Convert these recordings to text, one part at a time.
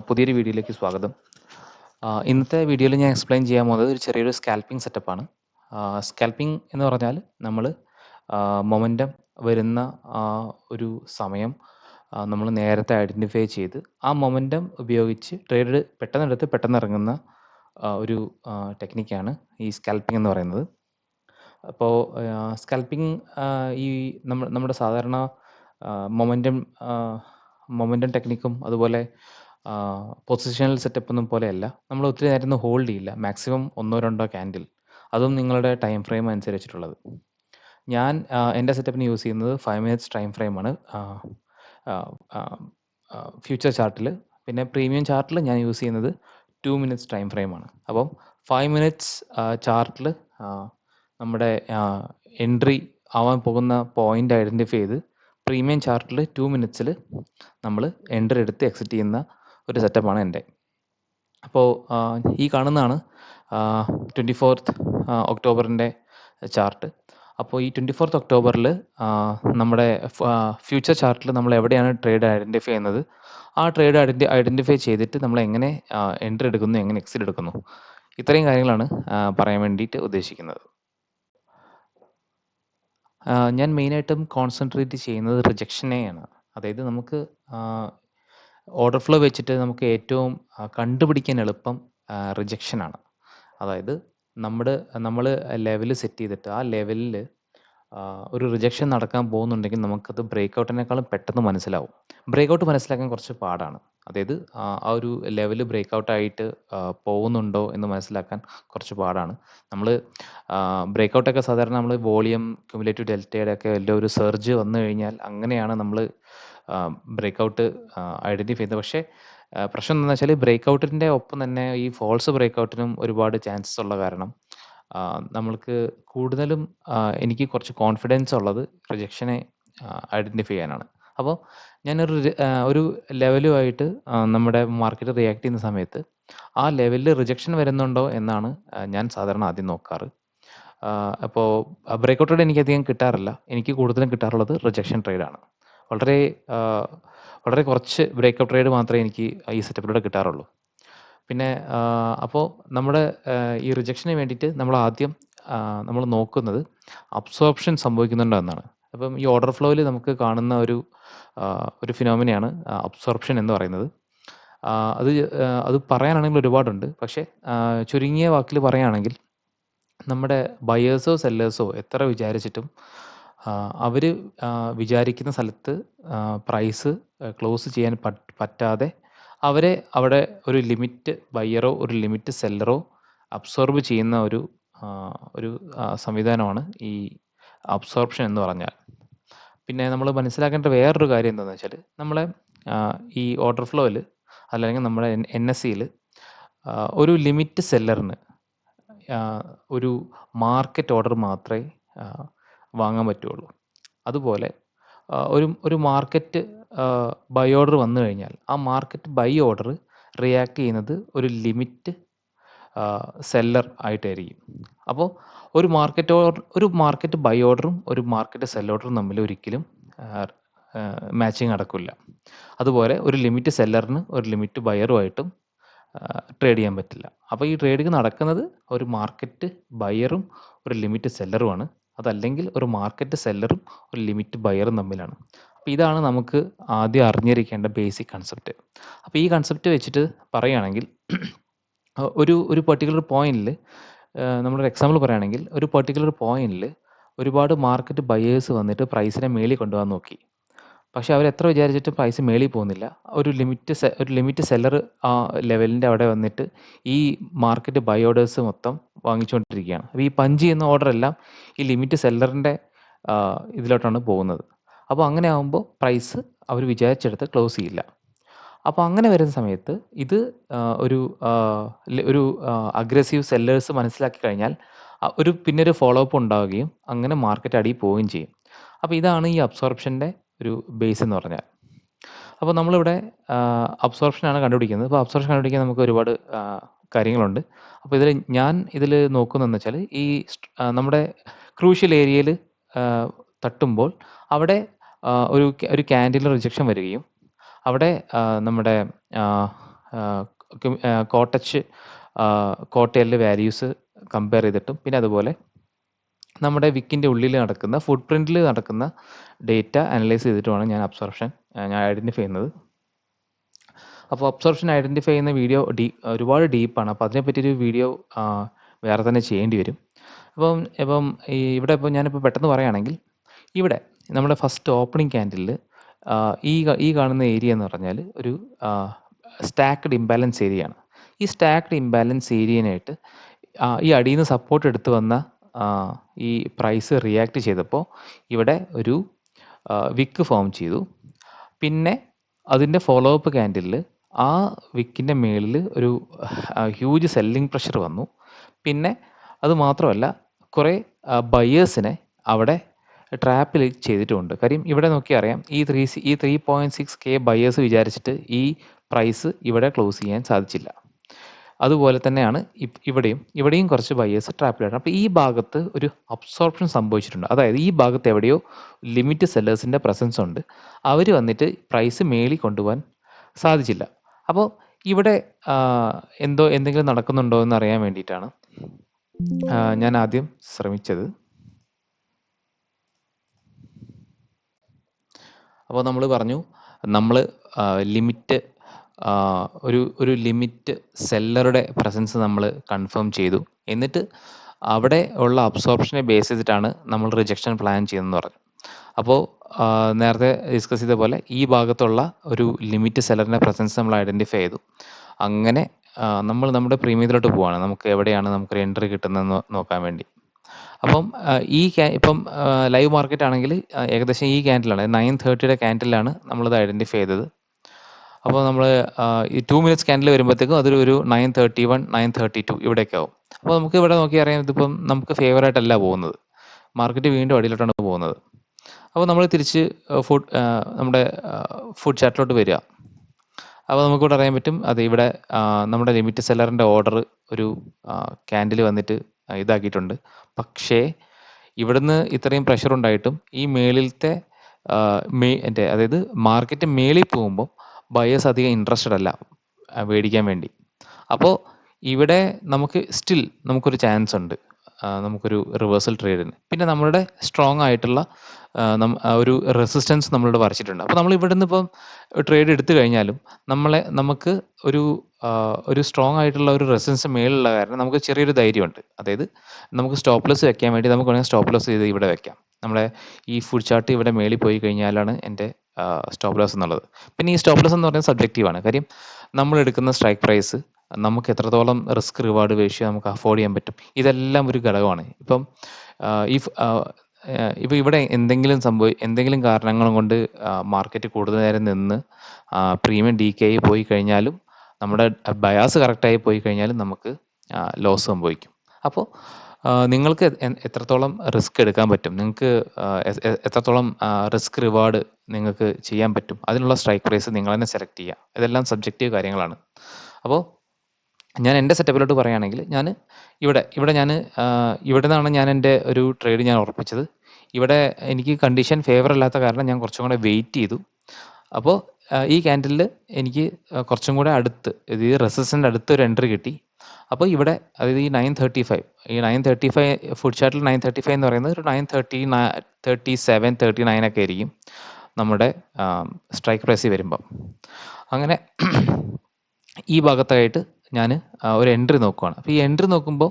പുതിയൊരു വീഡിയോയിലേക്ക് സ്വാഗതം. ഇന്നത്തെ വീഡിയോയിൽ ഞാൻ എക്സ്പ്ലെയിൻ ചെയ്യാൻ പോകുന്നത് ഒരു ചെറിയൊരു സ്കാൽപ്പിംഗ് സെറ്റപ്പാണ്. സ്കാൽപ്പിംഗ് എന്ന് പറഞ്ഞാൽ നമ്മൾ മൊമെൻറ്റം വരുന്ന ഒരു സമയം നമ്മൾ നേരത്തെ ഐഡൻറ്റിഫൈ ചെയ്ത് ആ മൊമെൻറ്റം ഉപയോഗിച്ച് ട്രേഡ് പെട്ടെന്നെടുത്ത് പെട്ടെന്നിറങ്ങുന്ന ഒരു ടെക്നിക്കാണ് ഈ സ്കാൽപ്പിംഗ് എന്ന് പറയുന്നത്. അപ്പോൾ സ്കാൽപ്പിംഗ് ഈ നമ്മുടെ സാധാരണ മൊമെൻറ്റം ടെക്നിക്കും അതുപോലെ പൊസിഷണൽ സെറ്റപ്പൊന്നും പോലെയല്ല. നമ്മൾ ഒത്തിരി നേരം ഒന്നും ഹോൾഡ് ചെയ്യില്ല. Maximum 1-2 candle. അതും നിങ്ങളുടെ ടൈം ഫ്രെയിം അനുസരിച്ചിട്ടുള്ളത്. ഞാൻ എൻ്റെ സെറ്റപ്പിന് യൂസ് ചെയ്യുന്നത് 5 മിനിറ്റ്സ് ടൈം ഫ്രെയിമാണ് ഫ്യൂച്ചർ ചാർട്ടിൽ. പിന്നെ പ്രീമിയം ചാർട്ടിൽ ഞാൻ യൂസ് ചെയ്യുന്നത് 2 മിനിറ്റ്സ് ടൈം ഫ്രെയിമാണ്. അപ്പം 5 മിനിറ്റ്സ് ചാർട്ടിൽ നമ്മുടെ എൻട്രി ആവാൻ പോകുന്ന പോയിൻ്റ് ഐഡൻറ്റിഫൈ ചെയ്ത് പ്രീമിയം ചാർട്ടിൽ 2 മിനിറ്റ്സിൽ നമ്മൾ എൻട്രി എടുത്ത് എക്സിറ്റ് ചെയ്യുന്ന ഒരു സെറ്റപ്പാണ് എൻ്റെ. അപ്പോൾ ഈ കാണുന്നതാണ് 24th ഒക്ടോബറിൻ്റെ ചാർട്ട്. അപ്പോൾ ഈ 24th ഒക്ടോബറിൽ നമ്മുടെ ഫ്യൂച്ചർ ചാർട്ടിൽ നമ്മൾ എവിടെയാണ് ട്രേഡ് ഐഡൻറ്റിഫൈ ചെയ്യുന്നത്, ആ ട്രേഡ് ഐഡൻറ്റിഫൈ ചെയ്തിട്ട് നമ്മൾ എങ്ങനെ എൻട്രി എടുക്കുന്നു, എങ്ങനെ എക്സിറ്റ് എടുക്കുന്നു, ഇത്രയും കാര്യങ്ങളാണ് പറയാൻ വേണ്ടിയിട്ട് ഉദ്ദേശിക്കുന്നത്. ഞാൻ മെയിനായിട്ടും കോൺസെൻട്രേറ്റ് ചെയ്യുന്നത് റിജക്ഷനെയാണ്. അതായത് നമുക്ക് ഓർഡർ ഫ്ലോ വെച്ചിട്ട് നമുക്ക് ഏറ്റവും കണ്ടുപിടിക്കാൻ എളുപ്പം റിജക്ഷനാണ്. അതായത് നമ്മൾ ലെവൽ സെറ്റ് ചെയ്തിട്ട് ആ ലെവലിൽ ഒരു റിജക്ഷൻ നടക്കാൻ പോകുന്നുണ്ടെങ്കിൽ നമുക്കത് ബ്രേക്കൗട്ടിനേക്കാളും പെട്ടെന്ന് മനസ്സിലാവും. ബ്രേക്കൗട്ട് മനസ്സിലാക്കാൻ കുറച്ച് പാടാണ്. അതായത് ആ ഒരു ലെവൽ ബ്രേക്കൗട്ടായിട്ട് പോകുന്നുണ്ടോ എന്ന് മനസ്സിലാക്കാൻ കുറച്ച് പാടാണ്. നമ്മൾ ബ്രേക്കൗട്ടൊക്കെ സാധാരണ നമ്മൾ വോളിയം, ക്യുമുലേറ്റീവ് ഡെൽറ്റയുടെ ഒക്കെ വല്ല ഒരു സർജ് വന്നു കഴിഞ്ഞാൽ അങ്ങനെയാണ് നമ്മൾ ബ്രേക്കൗട്ട് ഐഡൻറ്റിഫൈ ചെയ്യുന്നത്. പക്ഷേ പ്രശ്നം എന്താണെന്ന് വെച്ചാൽ ബ്രേക്കൗട്ടിൻ്റെ ഒപ്പം തന്നെ ഈ ഫോൾസ് ബ്രേക്കൗട്ടിനും ഒരുപാട് ചാൻസസ് ഉള്ള കാരണം നമ്മൾക്ക് കൂടുതലും എനിക്ക് കുറച്ച് കോൺഫിഡൻസ് ഉള്ളത് റിജക്ഷനെ ഐഡൻറ്റിഫൈ ചെയ്യാനാണ്. അപ്പോൾ ഒരു ലെവലുമായിട്ട് നമ്മുടെ മാർക്കറ്റ് റിയാക്ട് ചെയ്യുന്ന സമയത്ത് ആ ലെവലിൽ റിജക്ഷൻ വരുന്നുണ്ടോ എന്നാണ് ഞാൻ സാധാരണ ആദ്യം നോക്കാറ്. അപ്പോൾ ബ്രേക്കൗട്ട് ട്രേഡ് എനിക്കധികം കിട്ടാറില്ല. എനിക്ക് കൂടുതലും കിട്ടാറുള്ളത് റിജക്ഷൻ ട്രേഡാണ്. വളരെ കുറച്ച് ബ്രേക്കൗട്ട് ട്രേഡ് മാത്രമേ എനിക്ക് ഈ സെറ്റപ്പിലൂടെ കിട്ടാറുള്ളൂ. പിന്നെ അപ്പോൾ നമ്മുടെ ഈ റിജക്ഷന് വേണ്ടിയിട്ട് നമ്മൾ നോക്കുന്നത് അബ്സോർപ്ഷൻ സംഭവിക്കുന്നുണ്ടോ എന്നാണ്. അപ്പം ഈ ഓർഡർ ഫ്ലോയിൽ നമുക്ക് കാണുന്ന ഒരു ഫിനോമിനയാണ് അബ്സോർപ്ഷൻ എന്ന് പറയുന്നത്. അത് പറയാനാണെങ്കിൽ ഒരുപാടുണ്ട്. പക്ഷേ ചുരുങ്ങിയ വാക്കിൽ പറയുകയാണെങ്കിൽ നമ്മുടെ ബയേഴ്സോ സെല്ലേഴ്സോ എത്ര വിചാരിച്ചിട്ടും അവർ വിചാരിക്കുന്ന സ്ഥലത്ത് പ്രൈസ് ക്ലോസ് ചെയ്യാൻ പറ്റാതെ അവരെ അവിടെ ഒരു ലിമിറ്റ് ബയ്യറോ ഒരു ലിമിറ്റ് സെല്ലറോ അബ്സോർബ് ചെയ്യുന്ന ഒരു സംവിധാനമാണ് ഈ അബ്സോർപ്ഷൻ എന്ന് പറഞ്ഞാൽ. പിന്നെ നമ്മൾ മനസ്സിലാക്കേണ്ട വേറൊരു കാര്യം എന്താണെന്ന് വെച്ചാൽ നമ്മളെ ഈ ഓർഡർ ഫ്ലോയിൽ അല്ലെങ്കിൽ നമ്മുടെ NSEയിൽ ഒരു ലിമിറ്റ് സെല്ലറിന് ഒരു മാർക്കറ്റ് ഓർഡർ മാത്രമേ വാങ്ങാൻ പറ്റുള്ളൂ. അതുപോലെ ഒരു മാർക്കറ്റ് ബൈ ഓർഡർ വന്നു കഴിഞ്ഞാൽ ആ മാർക്കറ്റ് ബൈ ഓർഡർ റിയാക്ട് ചെയ്യുന്നത് ഒരു ലിമിറ്റ് സെല്ലർ ആയിട്ടായിരിക്കും. അപ്പോൾ ഒരു മാർക്കറ്റ് ബൈ ഓർഡറും ഒരു മാർക്കറ്റ് സെൽ ഓർഡറും തമ്മിൽ ഒരിക്കലും മാച്ചിങ് നടക്കില്ല. അതുപോലെ ഒരു ലിമിറ്റ് സെല്ലറിന് ഒരു ലിമിറ്റ് ബയറുമായിട്ടും ട്രേഡ് ചെയ്യാൻ പറ്റില്ല. അപ്പോൾ ഈ ട്രേഡിങ് നടക്കുന്നത് ഒരു മാർക്കറ്റ് ബയറും ഒരു ലിമിറ്റ് സെല്ലറുമാണ്. അതല്ലെങ്കിൽ ഒരു മാർക്കറ്റ് സെല്ലറും ഒരു ലിമിറ്റ് ബയറും തമ്മിലാണ്. അപ്പോൾ ഇതാണ് നമുക്ക് ആദ്യം അറിഞ്ഞിരിക്കേണ്ട ബേസിക് കൺസെപ്റ്റ്. അപ്പോൾ ഈ കൺസെപ്റ്റ് വെച്ചിട്ട് പറയുകയാണെങ്കിൽ ഒരു പെർട്ടിക്കുലർ പോയിന്റിൽ നമ്മളൊരു എക്സാമ്പിൾ പറയുകയാണെങ്കിൽ ഒരു പെർട്ടിക്കുലർ പോയിന്റിൽ ഒരുപാട് മാർക്കറ്റ് ബയേഴ്സ് വന്നിട്ട് പ്രൈസിനെ മേളിൽ കൊണ്ടുപോകാൻ നോക്കി. പക്ഷേ അവരെത്ര വിചാരിച്ചിട്ടും പ്രൈസ് മേളിൽ പോകുന്നില്ല. ഒരു ലിമിറ്റ് സെല്ലർ ആ ലെവലിൻ്റെ അവിടെ വന്നിട്ട് ഈ മാർക്കറ്റ് ബൈ ഓർഡേഴ്സ് മൊത്തം വാങ്ങിച്ചുകൊണ്ടിരിക്കുകയാണ്. അപ്പോൾ ഈ പഞ്ച് ചെയ്യുന്ന ഓർഡർ എല്ലാം ഈ ലിമിറ്റ് സെല്ലറിൻ്റെ ഇതിലോട്ടാണ് പോകുന്നത്. അപ്പോൾ അങ്ങനെ ആകുമ്പോൾ പ്രൈസ് അവർ വിചാരിച്ചെടുത്ത് ക്ലോസ് ചെയ്യില്ല. അപ്പോൾ അങ്ങനെ വരുന്ന സമയത്ത് ഇത് ഒരു അഗ്രസീവ് സെല്ലേഴ്സ് മനസ്സിലാക്കി കഴിഞ്ഞാൽ പിന്നൊരു ഫോളോ അപ്പ് ഉണ്ടാവുകയും അങ്ങനെ മാർക്കറ്റ് അടിയിൽ പോവുകയും ചെയ്യും. അപ്പോൾ ഇതാണ് ഈ അബ്സോർപ്ഷൻ്റെ ഒരു ബേസ് എന്ന് പറഞ്ഞാൽ. അപ്പോൾ നമ്മളിവിടെ അബ്സോർപ്ഷനാണ് കണ്ടുപിടിക്കുന്നത്. അപ്പോൾ അബ്സോർപ്ഷൻ കണ്ടുപിടിക്കാൻ നമുക്ക് ഒരുപാട് കാര്യങ്ങളുണ്ട്. അപ്പോൾ ഞാൻ ഇതിൽ നോക്കുന്നതെന്ന് വെച്ചാൽ ഈ നമ്മുടെ ക്രൂഷ്യൽ ഏരിയയിൽ തട്ടുമ്പോൾ അവിടെ ഒരു ക്യാൻഡിൽ റിജക്ഷൻ വരികയും അവിടെ നമ്മുടെ കോട്ടച്ച് കോട്ടയിലെ വാല്യൂസ് കമ്പയർ ചെയ്തിട്ടും പിന്നെ അതുപോലെ നമ്മുടെ വിക്കിൻ്റെ ഉള്ളിൽ നടക്കുന്ന ഫുട് പ്രിൻറ്റിൽ നടക്കുന്ന ഡേറ്റ അനലൈസ് ചെയ്തിട്ടുമാണ് ഞാൻ അബ്സോർപ്ഷൻ ഞാൻ ഐഡൻറ്റിഫൈ ചെയ്യുന്നത്. അപ്പോൾ അബ്സോർപ്ഷൻ ഐഡൻറ്റിഫൈ ചെയ്യുന്ന വീഡിയോ ഒരുപാട് ഡീപ്പാണ്. അപ്പോൾ അതിനെപ്പറ്റിയൊരു വീഡിയോ വേറെ തന്നെ ചെയ്യേണ്ടി വരും. ഇപ്പം ഇവിടെ ഇപ്പോൾ ഞാനിപ്പോൾ പെട്ടെന്ന് പറയുകയാണെങ്കിൽ ഇവിടെ നമ്മുടെ ഫസ്റ്റ് ഓപ്പണിംഗ് ക്യാൻഡിലിൽ ഈ കാണുന്ന ഏരിയ എന്ന് പറഞ്ഞാൽ ഒരു സ്റ്റാക്ക്ഡ് ഇംബാലൻസ് ഏരിയയാണ്. ഈ സ്റ്റാക്ക്ഡ് ഇംബാലൻസ് ഏരിയനായിട്ട് ഈ അടിയിൽ നിന്ന് സപ്പോർട്ട് എടുത്ത് വന്ന ഈ പ്രൈസ് റിയാക്ട് ചെയ്തപ്പോൾ ഇവിടെ ഒരു വിക്ക് ഫോം ചെയ്തു. പിന്നെ അതിൻ്റെ ഫോളോ അപ്പ് ക്യാൻഡിലിൽ ആ വിക്കിൻ്റെ മേളിൽ ഒരു ഹ്യൂജ് സെല്ലിംഗ് പ്രഷർ വന്നു. പിന്നെ അത് മാത്രമല്ല കുറേ ബയേഴ്സിനെ അവിടെ ട്രാപ്പിൽ ചെയ്തിട്ടുമുണ്ട്. കാര്യം ഇവിടെ നോക്കിയാൽ അറിയാം ഈ 3.6K ബയേഴ്സ് വിചാരിച്ചിട്ട് ഈ പ്രൈസ് ഇവിടെ ക്ലോസ് ചെയ്യാൻ സാധിച്ചില്ല. അതുപോലെ തന്നെയാണ് ഇവിടെയും കുറച്ച് ബയേഴ്സ് ട്രാപ്പിലാണ്. അപ്പോൾ ഈ ഭാഗത്ത് ഒരു അബ്സോർപ്ഷൻ സംഭവിച്ചിട്ടുണ്ട്. അതായത് ഈ ഭാഗത്ത് എവിടെയോ ലിമിറ്റ് സെല്ലേഴ്സിൻ്റെ പ്രസൻസ് ഉണ്ട്. അവർ വന്നിട്ട് പ്രൈസ് മേളിൽ കൊണ്ടുപോകാൻ സാധിച്ചില്ല. അപ്പോൾ ഇവിടെ എന്തെങ്കിലും നടക്കുന്നുണ്ടോ എന്ന് അറിയാൻ വേണ്ടിയിട്ടാണ് ഞാൻ ആദ്യം ശ്രമിച്ചത്. അപ്പോൾ നമ്മൾ പറഞ്ഞു നമ്മൾ ലിമിറ്റ് ഒരു ലിമിറ്റ് സെല്ലറുടെ പ്രസൻസ് നമ്മൾ കൺഫേം ചെയ്തു. എന്നിട്ട് അവിടെ ഉള്ള അബ്സോർപ്ഷനെ ബേസ് ചെയ്തിട്ടാണ് നമ്മൾ റിജക്ഷൻ പ്ലാൻ ചെയ്യുന്നതെന്ന് പറഞ്ഞു. അപ്പോൾ നേരത്തെ ഡിസ്കസ് ചെയ്ത പോലെ ഈ ഭാഗത്തുള്ള ഒരു ലിമിറ്റ് സെല്ലറിൻ്റെ പ്രസൻസ് നമ്മൾ ഐഡൻറ്റിഫൈ ചെയ്തു. അങ്ങനെ നമ്മൾ നമ്മുടെ പ്രീമിയത്തിലോട്ട് പോവുകയാണ്. നമുക്ക് എവിടെയാണ് നമുക്കൊരു എൻട്രി കിട്ടുന്നതെന്ന് നോക്കാൻ വേണ്ടി. അപ്പം ഇപ്പം ലൈവ് മാർക്കറ്റ് ആണെങ്കിൽ ഏകദേശം ഈ ക്യാൻഡിലാണ് 9:30 ക്യാൻഡിലാണ് നമ്മളിത് ഐഡൻറ്റിഫൈ ചെയ്തത്. അപ്പോൾ നമ്മൾ ഈ 2 മിനിറ്റ്സ് ക്യാൻഡിൽ വരുമ്പോഴത്തേക്കും അതൊരു 9:31, 9:32 ഇവിടെയൊക്കെ ആവും. അപ്പോൾ നമുക്ക് ഇവിടെ നോക്കി അറിയാം ഇതിപ്പം നമുക്ക് ഫേവറായിട്ടല്ല പോകുന്നത്. മാർക്കറ്റ് വീണ്ടും അടിയിലോട്ടാണ് പോകുന്നത്. അപ്പോൾ നമ്മൾ തിരിച്ച് നമ്മുടെ ഫുഡ് ചാർട്ടിലോട്ട് വരിക. അപ്പോൾ നമുക്കിവിടെ അറിയാൻ പറ്റും അത് ഇവിടെ നമ്മുടെ ലിമിറ്റ് സെല്ലറിൻ്റെ ഓർഡർ ഒരു ക്യാൻഡിൽ വന്നിട്ട് ഇതാക്കിയിട്ടുണ്ട്. പക്ഷേ ഇവിടുന്ന് ഇത്രയും പ്രഷർ ഉണ്ടായിട്ടും ഈ മേളിലത്തെ അതായത് മാർക്കറ്റ് മേളിൽ പോകുമ്പോൾ ബയേഴ്സ് അധികം ഇൻട്രസ്റ്റഡ് അല്ല മേടിക്കാൻ വേണ്ടി. അപ്പോൾ ഇവിടെ നമുക്കൊരു ചാൻസ് ഉണ്ട് നമുക്കൊരു റിവേഴ്സൽ ട്രേഡിന്. പിന്നെ നമ്മളുടെ സ്ട്രോങ് ആയിട്ടുള്ള ഒരു റെസിസ്റ്റൻസ് നമ്മളിവിടെ വരച്ചിട്ടുണ്ട്. അപ്പോൾ നമ്മൾ ഇവിടെ നിന്ന് ഇപ്പം ട്രേഡ് എടുത്തു കഴിഞ്ഞാലും നമുക്ക് ഒരു സ്ട്രോങ് ആയിട്ടുള്ള ഒരു റെസിസ്റ്റൻസ് മേലുള്ള കാരണം നമുക്ക് ചെറിയൊരു ധൈര്യമുണ്ട്. അതായത് നമുക്ക് സ്റ്റോപ്പ് ലോസ് വെക്കാൻ വേണ്ടി നമുക്ക് വേണമെങ്കിൽ സ്റ്റോപ്പ് ലോസ് ചെയ്ത് ഇവിടെ വെക്കാം. നമ്മുടെ ഈ ഫുഡ് ചാർട്ട് ഇവിടെ മേളിൽ പോയി കഴിഞ്ഞാലാണ് എൻ്റെ സ്റ്റോപ്പ് ലോസ് എന്നുള്ളത്. പിന്നെ ഈ സ്റ്റോപ്പ് ലോസ് എന്ന് പറയുന്നത് സബ്ജക്റ്റീവാണ്. കാര്യം നമ്മൾ എടുക്കുന്ന സ്ട്രൈക്ക് പ്രൈസ് നമുക്ക് എത്രത്തോളം റിസ്ക് റിവാർഡ് റേഷ്യോ നമുക്ക് അഫോർഡ് ചെയ്യാൻ പറ്റും, ഇതെല്ലാം ഒരു ഘടകമാണ്. ഇപ്പം ഇവിടെ എന്തെങ്കിലും കാരണങ്ങൾ കൊണ്ട് മാർക്കറ്റ് കൂടുതൽ നേരം നിന്ന് പ്രീമിയം ഡീക്കേ ആയി പോയി കഴിഞ്ഞാലും നമ്മുടെ ബയാസ് കറക്റ്റായി പോയി കഴിഞ്ഞാലും നമുക്ക് ലോസ് സംഭവിക്കും. അപ്പോൾ നിങ്ങൾക്ക് എത്രത്തോളം റിസ്ക് എടുക്കാൻ പറ്റും, നിങ്ങൾക്ക് എത്രത്തോളം റിസ്ക് റിവാർഡ് നിങ്ങൾക്ക് ചെയ്യാൻ പറ്റും, അതിനുള്ള സ്ട്രൈക്ക് പ്രൈസ് നിങ്ങൾ തന്നെ സെലക്ട് ചെയ്യുക. ഇതെല്ലാം സബ്ജക്റ്റീവ് കാര്യങ്ങളാണ്. അപ്പോൾ ഞാൻ എൻ്റെ സെറ്റപ്പിലോട്ട് പറയുകയാണെങ്കിൽ ഇവിടെ നിന്നാണ് ഞാൻ എൻ്റെ ഒരു ട്രേഡ് ഞാൻ ഉറപ്പിച്ചത്. ഇവിടെ എനിക്ക് കണ്ടീഷൻ ഫേവർ അല്ലാത്ത കാരണം ഞാൻ കുറച്ചും കൂടെ വെയിറ്റ് ചെയ്തു. അപ്പോൾ ഈ ക്യാൻഡിലിൽ എനിക്ക് കുറച്ചും കൂടെ അടുത്ത് ഈ റെസിസ്റ്റൻ്റ് അടുത്ത് ഒരു എൻട്രി കിട്ടി. അപ്പോൾ ഇവിടെ അതായത് ഈ 9:35 ഫുഡ് ചാർട്ടിൽ 9:35 എന്ന് പറയുന്നത് ഒരു 9:37, 39 ഒക്കെ ആയിരിക്കും നമ്മുടെ സ്ട്രൈക്ക് പ്രൈസ് വരുമ്പം. അങ്ങനെ ഈ ഭാഗത്തായിട്ട് ഞാൻ ഒരു എൻട്രി നോക്കുകയാണ്. അപ്പോൾ ഈ എൻട്രി നോക്കുമ്പോൾ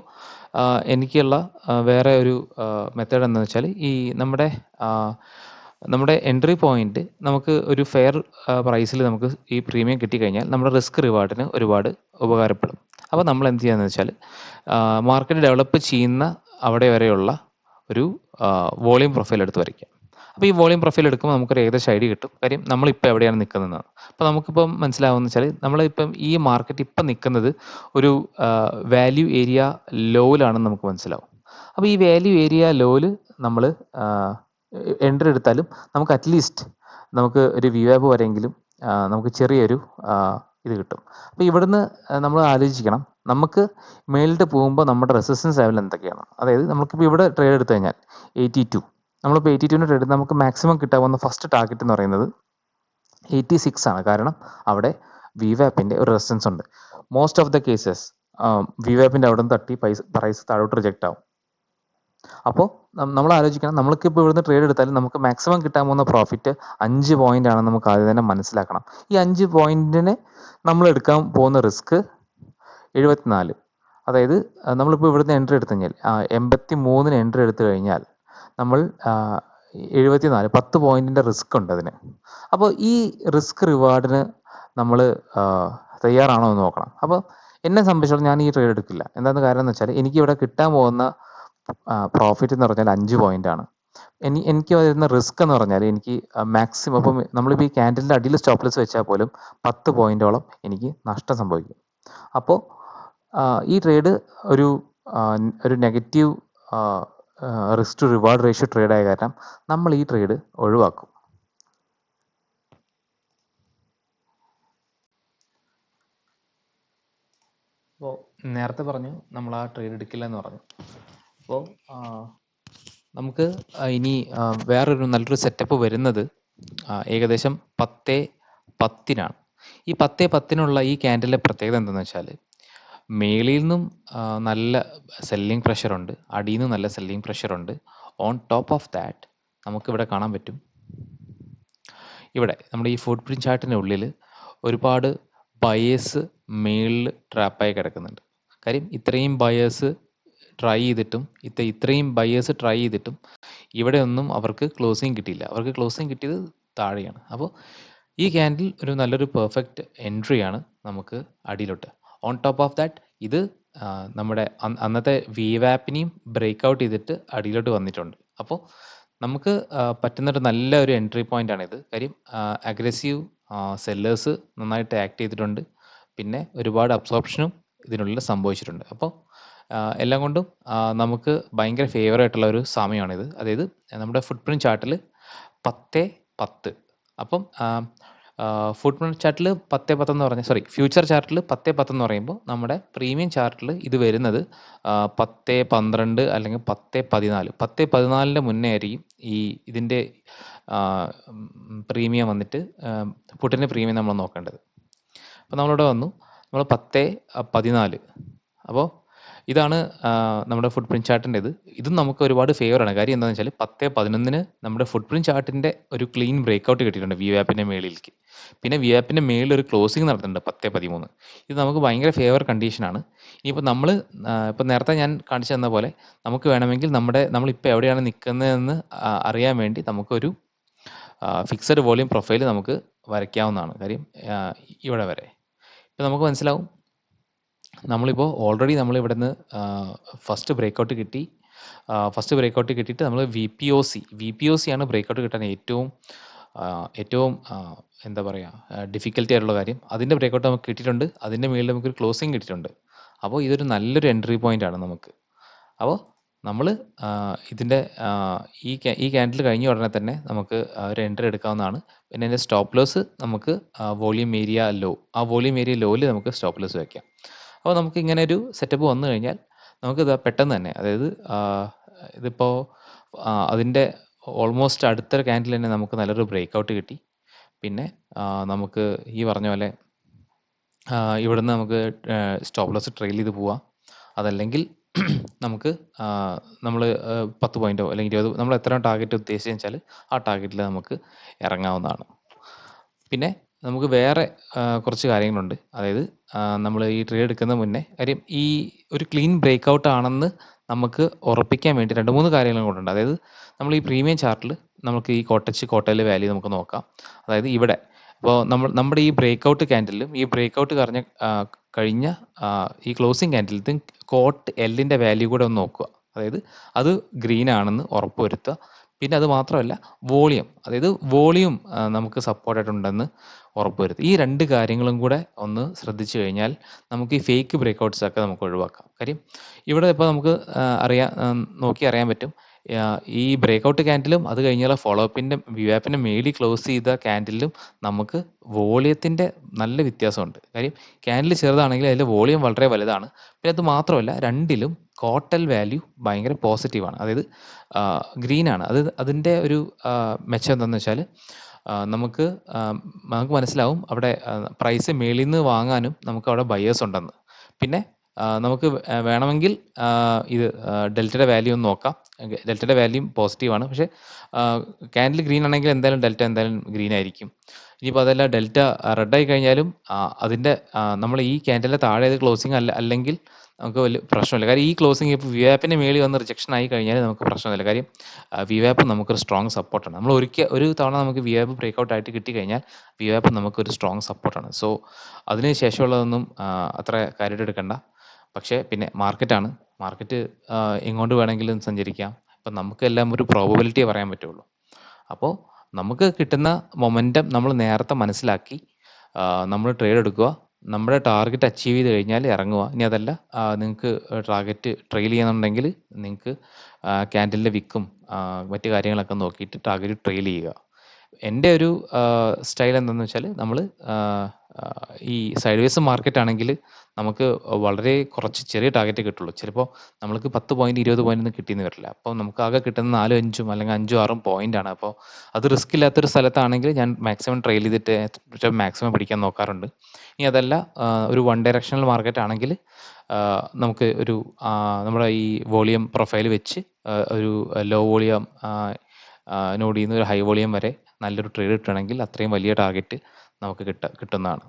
എനിക്കുള്ള വേറെ ഒരു മെത്തേഡ് എന്താണെന്ന് വെച്ചാൽ ഈ നമ്മുടെ എൻട്രി പോയിന്റ് നമുക്ക് ഒരു ഫെയർ പ്രൈസിൽ നമുക്ക് ഈ പ്രീമിയം കിട്ടിക്കഴിഞ്ഞാൽ നമ്മുടെ റിസ്ക് റിവാർഡിന് ഒരുപാട് ഉപകാരപ്പെടും. അപ്പോൾ നമ്മൾ എന്ത് ചെയ്യാന്ന് വെച്ചാൽ മാർക്കറ്റ് ഡെവലപ്പ് ചെയ്യുന്ന അവിടെ വരെയുള്ള ഒരു വോളിയം പ്രൊഫൈൽ എടുത്ത് വരയ്ക്കാം. അപ്പോൾ ഈ വോളിയം പ്രൊഫൈൽ എടുക്കുമ്പോൾ നമുക്കൊരു ഏകദേശം ഐഡിയ കിട്ടും. കാര്യം നമ്മളിപ്പോൾ എവിടെയാണ് നിൽക്കുന്നതെന്ന്. അപ്പോൾ നമുക്കിപ്പം മനസ്സിലാവുമെന്ന് വെച്ചാൽ നമ്മളിപ്പം ഈ മാർക്കറ്റ് ഇപ്പം നിൽക്കുന്നത് ഒരു വാല്യൂ ഏരിയ ലോയിലാണെന്ന് നമുക്ക് മനസ്സിലാവും. അപ്പോൾ ഈ വാല്യൂ ഏരിയ ലോയിൽ നമ്മൾ എൻട്രി എടുത്താലും നമുക്ക് അറ്റ്ലീസ്റ്റ് നമുക്ക് ഒരു വ്യൂആപ്പ് വരെയെങ്കിലും നമുക്ക് ചെറിയൊരു ഇത് കിട്ടും. അപ്പോൾ ഇവിടുന്ന് നമ്മൾ ആലോചിക്കണം നമുക്ക് മേളിട്ട് പോകുമ്പോൾ നമ്മുടെ റെസിസ്റ്റൻസ് ലെവൽ എന്തൊക്കെയാണ്. അതായത് നമുക്കിപ്പോൾ ഇവിടെ ട്രേഡ് എടുത്തു കഴിഞ്ഞാൽ 82, നമ്മളിപ്പോൾ 82 ട്രേഡ് നമുക്ക് മാക്സിമം കിട്ടാവുന്ന ഫസ്റ്റ് ടാർഗറ്റ് എന്ന് പറയുന്നത് 86 ആണ്. കാരണം അവിടെ വി വാപ്പിൻ്റെ ഒരു റെസിസ്റ്റൻസ് ഉണ്ട്. Most of the cases we വാപ്പിൻ്റെ അവിടെ നിന്ന് തട്ടി പ്രൈസ് താഴോട്ട് റിജക്റ്റ് ആവും. അപ്പോൾ നമ്മൾ ആലോചിക്കണം, നമ്മൾക്കിപ്പോൾ ഇവിടുന്ന് ട്രേഡ് എടുത്താലും നമുക്ക് മാക്സിമം കിട്ടാൻ പോകുന്ന പ്രോഫിറ്റ് 5 പോയിന്റ് ആണെന്ന് നമുക്ക് ആദ്യം തന്നെ മനസ്സിലാക്കണം. ഈ 5 പോയിന്റിന് നമ്മൾ എടുക്കാൻ പോകുന്ന റിസ്ക് 74. അതായത് നമ്മളിപ്പോൾ ഇവിടുന്ന് എൻട്രി എടുത്തു കഴിഞ്ഞാൽ 83 എൻട്രി എടുത്തു കഴിഞ്ഞാൽ നമ്മൾ 74 10 പോയിന്റിൻ്റെ റിസ്ക് ഉണ്ട് അതിന്. അപ്പോൾ ഈ റിസ്ക് റിവാർഡിന് നമ്മൾ തയ്യാറാണോ എന്ന് നോക്കണം. അപ്പോൾ എന്നെ സംബന്ധിച്ചിടത്തോളം ഞാൻ ഈ ട്രേഡ് എടുക്കില്ല. എന്താണെന്ന് കാരണം എന്ന് വെച്ചാൽ എനിക്കിവിടെ കിട്ടാൻ പോകുന്ന പ്രോഫിറ്റ് എന്ന് പറഞ്ഞാൽ 5 പോയിന്റ് ആണ്. എനിക്ക് വരുന്ന റിസ്ക് എന്ന് പറഞ്ഞാൽ എനിക്ക് മാക്സിമം ഇപ്പം നമ്മളിപ്പോൾ ഈ ക്യാൻഡലിൻ്റെ അടിയിൽ സ്റ്റോപ്പ് ലോസ് വെച്ചാൽ പോലും 10 പോയിന്റോളം എനിക്ക് നഷ്ടം സംഭവിക്കും. അപ്പോൾ ഈ ട്രേഡ് ഒരു negative risk to reward ratio trade ആയ കാരണം നമ്മൾ ഈ ട്രേഡ് ഒഴിവാക്കും. അപ്പോൾ നേരത്തെ പറഞ്ഞു നമ്മൾ ആ ട്രേഡ് എടുക്കില്ല എന്ന് പറഞ്ഞു. അപ്പോൾ നമുക്ക് ഇനി വേറൊരു നല്ലൊരു സെറ്റപ്പ് വരുന്നത് ഏകദേശം 10:10 ഈ 10:10 ഈ ക്യാൻഡലിൻ്റെ പ്രത്യേകത എന്താണെന്ന് വെച്ചാൽ മേളിൽ നിന്നും നല്ല സെല്ലിംഗ് പ്രഷറുണ്ട്, അടിയിൽ നിന്നും നല്ല സെല്ലിംഗ് പ്രഷറുണ്ട്. ഓൺ ടോപ്പ് ഓഫ് ദാറ്റ് നമുക്കിവിടെ കാണാൻ പറ്റും, ഇവിടെ നമ്മുടെ ഈ ഫുട് പ്രിന്റ് ചാർട്ടിൻ്റെ ഉള്ളിൽ ഒരുപാട് ബയേഴ്സ് മേളിൽ ട്രാപ്പായി കിടക്കുന്നുണ്ട്. കാര്യം ഇത്രയും ബയേഴ്സ് ട്രൈ ചെയ്തിട്ടും ഇവിടെ ഒന്നും അവർക്ക് ക്ലോസിങ് കിട്ടിയില്ല. അവർക്ക് ക്ലോസിങ് കിട്ടിയത് താഴെയാണ്. അപ്പോൾ ഈ ക്യാൻഡിൽ ഒരു നല്ലൊരു പെർഫെക്റ്റ് എൻട്രിയാണ് നമുക്ക് അടിയിലോട്ട്. ഓൺ ടോപ്പ് ഓഫ് ദാറ്റ് ഇത് നമ്മുടെ അന്നത്തെ വി വാപ്പിനെയും ബ്രേക്ക് ഔട്ട് ചെയ്തിട്ട് അടിയിലോട്ട് വന്നിട്ടുണ്ട്. അപ്പോൾ നമുക്ക് പറ്റുന്നൊരു നല്ല ഒരു എൻട്രി പോയിന്റ് ആണിത്. കാര്യം അഗ്രസീവ് സെല്ലേഴ്സ് നന്നായിട്ട് ആക്ട് ചെയ്തിട്ടുണ്ട്, പിന്നെ ഒരുപാട് അബ്സോർപ്ഷനും ഇതിനുള്ളിൽ സംഭവിച്ചിട്ടുണ്ട്. അപ്പോൾ എല്ലാം കൊണ്ടും നമുക്ക് ഭയങ്കര ഫേവർ ആയിട്ടുള്ള ഒരു സമയമാണിത്. അതായത് നമ്മുടെ ഫുട് പ്രിന്റ് ചാർട്ടിൽ 10:10. അപ്പം ഫുട് പ്രിന്റ് ചാർട്ടിൽ 10:10 എന്ന് പറഞ്ഞാൽ ഫ്യൂച്ചർ ചാർട്ടിൽ 10:10 എന്ന് പറയുമ്പോൾ നമ്മുടെ പ്രീമിയം ചാർട്ടിൽ ഇത് വരുന്നത് 10:12 അല്ലെങ്കിൽ 10:14. 10:14 മുന്നേ ആയിരിക്കും ഇതിൻ്റെ പ്രീമിയം വന്നിട്ട് പുട്ടിൻ്റെ പ്രീമിയം നമ്മൾ നോക്കേണ്ടത്. അപ്പോൾ നമ്മളിവിടെ വന്നു, നമ്മൾ 10:14. അപ്പോൾ ഇതാണ് നമ്മുടെ ഫുട് പ്രിന്റ് ചാർട്ടിൻ്റെ ഇതും നമുക്ക് ഒരുപാട് ഫേവറാണ്. കാര്യം എന്താണെന്ന് വെച്ചാൽ 10:11 നമ്മുടെ ഫുട് പ്രിന്റ് ചാർട്ടിൻ്റെ ഒരു ക്ലീൻ ബ്രേക്ക് ഔട്ട് കിട്ടിയിട്ടുണ്ട് വി വാപ്പിൻ്റെ മേളിലേക്ക്. പിന്നെ വി വാപ്പിൻ്റെ മേളിൽ ഒരു ക്ലോസിങ് നടത്തുന്നുണ്ട് 10:13. ഇത് നമുക്ക് ഭയങ്കര ഫേവർ കണ്ടീഷനാണ്. ഇനിയിപ്പോൾ നമ്മൾ ഇപ്പോൾ നേരത്തെ ഞാൻ കാണിച്ചു തന്ന പോലെ നമുക്ക് വേണമെങ്കിൽ നമ്മളിപ്പോൾ എവിടെയാണ് നിൽക്കുന്നതെന്ന് അറിയാൻ വേണ്ടി നമുക്കൊരു ഫിക്സഡ് വോളിയം പ്രൊഫൈൽ നമുക്ക് വരയ്ക്കാവുന്നതാണ്. കാര്യം ഇവിടെ വരെ ഇപ്പോൾ നമുക്ക് മനസ്സിലാവും, നമ്മളിപ്പോൾ ഓൾറെഡി നമ്മളിവിടെ നിന്ന് ഫസ്റ്റ് ബ്രേക്കൗട്ട് കിട്ടിയിട്ട് നമ്മൾ വി പി ഒ സി ആണ് ബ്രേക്കൗട്ട് കിട്ടാൻ ഏറ്റവും എന്താ പറയുക ഡിഫിക്കൽറ്റി ആയിട്ടുള്ള കാര്യം. അതിൻ്റെ ബ്രേക്കൗട്ട് നമുക്ക് കിട്ടിയിട്ടുണ്ട്, അതിൻ്റെ മുകളിൽ നമുക്കൊരു ക്ലോസിങ് കിട്ടിയിട്ടുണ്ട്. അപ്പോൾ ഇതൊരു നല്ലൊരു എൻട്രി പോയിന്റ് ആണ് നമുക്ക്. അപ്പോൾ നമ്മൾ ഇതിൻ്റെ ഈ ക്യാൻഡിൽ കഴിഞ്ഞ ഉടനെ തന്നെ നമുക്ക് ഒരു എൻട്രി എടുക്കാവുന്നതാണ്. പിന്നെ അതിൻ്റെ സ്റ്റോപ്പ് ലോസ് നമുക്ക് വോളിയം ഏരിയ ലോ, ആ വോളിയം ഏരിയ ലോയിൽ നമുക്ക് സ്റ്റോപ്പ് ലോസ് വയ്ക്കാം. അപ്പോൾ നമുക്ക് ഇങ്ങനെ ഒരു സെറ്റപ്പ് വന്നു കഴിഞ്ഞാൽ നമുക്ക് ഇത് പെട്ടെന്ന് തന്നെ, അതായത് ഇതിപ്പോൾ അതിൻ്റെ ഓൾമോസ്റ്റ് അടുത്ത ക്യാൻഡിൽ തന്നെ നമുക്ക് നല്ലൊരു ബ്രേക്ക് ഔട്ട് കിട്ടി. പിന്നെ നമുക്ക് ഈ പറഞ്ഞ പോലെ ഇവിടുന്ന് നമുക്ക് സ്റ്റോപ്പ് ലോസ് ട്രെയിൽ ചെയ്ത് പോവാം. അതല്ലെങ്കിൽ നമുക്ക് നമ്മൾ 10 പോയിന്റോ അല്ലെങ്കിൽ 20, നമ്മൾ എത്ര ടാർഗറ്റ് ഉദ്ദേശിച്ചെന്ന് വെച്ചാൽ ആ ടാർഗറ്റിൽ നമുക്ക് ഇറങ്ങാവുന്നതാണ്. പിന്നെ നമുക്ക് വേറെ കുറച്ച് കാര്യങ്ങളുണ്ട്. അതായത് നമ്മൾ ഈ ട്രേഡ് എടുക്കുന്ന മുന്നേ കാര്യം ഈ ഒരു ക്ലീൻ ബ്രേക്ക് ഔട്ട് ആണെന്ന് നമുക്ക് ഉറപ്പിക്കാൻ വേണ്ടി 2-3 കാര്യങ്ങളും കൂടെ ഉണ്ട്. അതായത് നമ്മൾ ഈ പ്രീമിയം ചാർട്ടിൽ നമുക്ക് ഈ കോട്ടയിലെ വാല്യൂ നമുക്ക് നോക്കാം. അതായത് ഇവിടെ അപ്പോൾ നമ്മുടെ ഈ ബ്രേക്ക് ഔട്ട് ക്യാൻഡിലും ഈ ബ്രേക്ക് ഔട്ട് കഴിഞ്ഞ ഈ ക്ലോസിങ് ക്യാൻഡിലത്തും കോട്ട് എല്ലിൻ്റെ വാല്യൂ കൂടെ ഒന്ന് നോക്കുക. അതായത് അത് ഗ്രീൻ ആണെന്ന് ഉറപ്പ് വരുത്തുക. പിന്നെ അത് മാത്രമല്ല അതായത് വോളിയം നമുക്ക് സപ്പോർട്ടായിട്ടുണ്ടെന്ന് ഉറപ്പ് വരുത്തുക. ഈ 2 കാര്യങ്ങളും കൂടെ ഒന്ന് ശ്രദ്ധിച്ചു കഴിഞ്ഞാൽ നമുക്ക് ഈ ഫേക്ക് ബ്രേക്കൗട്ട്സ് ഒക്കെ നമുക്ക് ഒഴിവാക്കാം. കാര്യം ഇവിടെ ഇപ്പോൾ നമുക്ക് നോക്കി അറിയാൻ പറ്റും, ഈ ബ്രേക്കൗട്ട് ക്യാൻഡിലും അത് കഴിഞ്ഞുള്ള ഫോളോ അപ്പിൻ്റെ വി വാപ്പിൻ്റെ മേളിൽ ക്ലോസ് ചെയ്ത ക്യാൻഡിലും നമുക്ക് വോളിയത്തിൻ്റെ നല്ല വ്യത്യാസമുണ്ട്. കാര്യം ക്യാൻഡിൽ ചെറുതാണെങ്കിൽ അതിൽ വോളിയം വളരെ വലുതാണ്. പിന്നെ അത് മാത്രമല്ല രണ്ടിലും കോട്ടൽ വാല്യൂ ഭയങ്കര പോസിറ്റീവാണ്, അതായത് ഗ്രീനാണ്. അതിൻ്റെ ഒരു മെച്ചം എന്താണെന്ന് വെച്ചാൽ നമുക്ക് നമുക്ക് മനസ്സിലാവും അവിടെ പ്രൈസ് മേളിൽ നിന്ന് വാങ്ങാനും നമുക്ക് അവിടെ ബയേഴ്സ് ഉണ്ടെന്ന്. പിന്നെ നമുക്ക് വേണമെങ്കിൽ ഇത് ഡെൽറ്റയുടെ വാല്യൂ ഒന്ന് നോക്കാം. ഡെൽറ്റയുടെ വാല്യൂ പോസിറ്റീവാണ്. പക്ഷേ ക്യാൻഡിൽ ഗ്രീൻ ആണെങ്കിൽ എന്തായാലും ഡെൽറ്റ എന്തായാലും ഗ്രീൻ ആയിരിക്കും. ഇനിയിപ്പോൾ അതല്ല ഡെൽറ്റ റെഡ് ആയി കഴിഞ്ഞാലും അതിൻ്റെ നമ്മൾ ഈ ക്യാൻഡലിൻ്റെ താഴെ ക്ലോസിങ് അല്ലെങ്കിൽ നമുക്ക് വലിയ പ്രശ്നമില്ല. കാര്യം ഈ ക്ലോസിങ് ഇപ്പോൾ വി ആപ്പിൻ്റെ മേളിൽ വന്ന് റിജക്ഷൻ ആയി കഴിഞ്ഞാൽ നമുക്ക് പ്രശ്നമില്ല. കാര്യം വി ആപ്പ് നമുക്കൊരു സ്ട്രോങ് സപ്പോർട്ടാണ്. നമ്മൾ ഒരു തവണ നമുക്ക് വി ആപ്പ് ബ്രേക്കൗട്ട് ആയിട്ട് കിട്ടിക്കഴിഞ്ഞാൽ വി ആപ്പ് നമുക്കൊരു സ്ട്രോങ് സപ്പോർട്ടാണ്. സോ അതിന് ശേഷമുള്ളതൊന്നും അത്ര കാര്യമായിട്ട് എടുക്കണ്ട. പക്ഷേ പിന്നെ മാർക്കറ്റാണ്. മാർക്കറ്റ് എങ്ങോട്ട് വേണമെങ്കിലും സഞ്ചരിക്കാം. ഇപ്പം നമുക്കെല്ലാം ഒരു പ്രോബബിലിറ്റിയെ പറയാൻ പറ്റുള്ളൂ. അപ്പോൾ നമുക്ക് കിട്ടുന്ന മൊമെൻറ്റം നമ്മൾ നേരത്തെ മനസ്സിലാക്കി നമ്മൾ ട്രേഡ് എടുക്കുക. നമ്മുടെ ടാർഗറ്റ് അച്ചീവ് ചെയ്ത് കഴിഞ്ഞാൽ ഇറങ്ങുക. ഇനി അതല്ല നിങ്ങൾക്ക് ടാർഗറ്റ് ട്രെയിൽ ചെയ്യുന്നുണ്ടെങ്കിൽ നിങ്ങൾക്ക് ക്യാൻഡലിൻ്റെ വിക്കും മറ്റു കാര്യങ്ങളൊക്കെ നോക്കിയിട്ട് ടാർഗറ്റ് ട്രെയിൽ ചെയ്യുക. എൻ്റെ ഒരു സ്റ്റൈൽ എന്താണെന്ന് വെച്ചാൽ നമ്മൾ ഈ സൈഡ് വേസ് മാർക്കറ്റ് ആണെങ്കിൽ നമുക്ക് വളരെ കുറച്ച് ചെറിയ ടാർഗറ്റേ കിട്ടുള്ളൂ. ചിലപ്പോൾ നമ്മൾക്ക് 10 പോയിന്റ് 20 പോയിന്റ് ഒന്നും കിട്ടിയെന്ന് വരില്ല. അപ്പോൾ നമുക്ക് ആകെ കിട്ടുന്ന 4 5 അല്ലെങ്കിൽ 5 6 പോയിന്റാണ്. അപ്പോൾ അത് റിസ്ക് ഇല്ലാത്തൊരു സ്ഥലത്താണെങ്കിൽ ഞാൻ മാക്സിമം ട്രെയിൽ ചെയ്തിട്ട് മാക്സിമം പിടിക്കാൻ നോക്കാറുണ്ട്. ഇനി അതല്ല ഒരു വൺ ഡയറക്ഷണൽ മാർക്കറ്റ് ആണെങ്കിൽ നമുക്ക് ഒരു നമ്മുടെ ഈ വോളിയം പ്രൊഫൈൽ വെച്ച് ഒരു ലോ വോളിയം നോഡിൽ നിന്ന് ഒരു ഹൈ വോളിയം വരെ നല്ലൊരു ട്രേഡ് കിട്ടുകയാണെങ്കിൽ അത്രയും വലിയ ടാർഗറ്റ് നമുക്ക് കിട്ടുന്നതാണ്.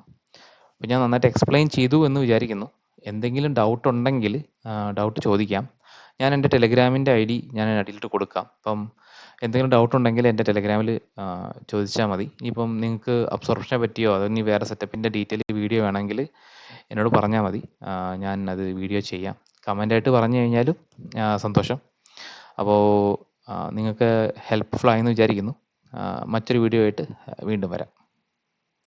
അപ്പോൾ ഞാൻ നന്നായിട്ട് എക്സ്പ്ലെയിൻ ചെയ്തു എന്ന് വിചാരിക്കുന്നു. എന്തെങ്കിലും ഡൗട്ട് ഉണ്ടെങ്കിൽ ഡൗട്ട് ചോദിക്കാം. ഞാൻ എൻ്റെ ടെലഗ്രാമിൻ്റെ ID ഞാൻ അടിയിലിട്ട് കൊടുക്കാം. അപ്പം എന്തെങ്കിലും ഡൗട്ട് ഉണ്ടെങ്കിൽ എൻ്റെ ടെലഗ്രാമിൽ ചോദിച്ചാൽ മതി. ഇനിയിപ്പം നിങ്ങൾക്ക് അബ്സോർപ്ഷനെ പറ്റിയോ അതോ ഇനി വേറെ സെറ്റപ്പിൻ്റെ ഡീറ്റെയിൽ വീഡിയോ വേണമെങ്കിൽ എന്നോട് പറഞ്ഞാൽ മതി. ഞാൻ അത് വീഡിയോ ചെയ്യാം. കമൻ്റായിട്ട് പറഞ്ഞു കഴിഞ്ഞാലും സന്തോഷം. അപ്പോൾ നിങ്ങൾക്ക് ഹെൽപ്ഫുൾ ആയെന്ന് വിചാരിക്കുന്നു. മറ്റൊരു വീഡിയോ ആയിട്ട് വീണ്ടും വരാം.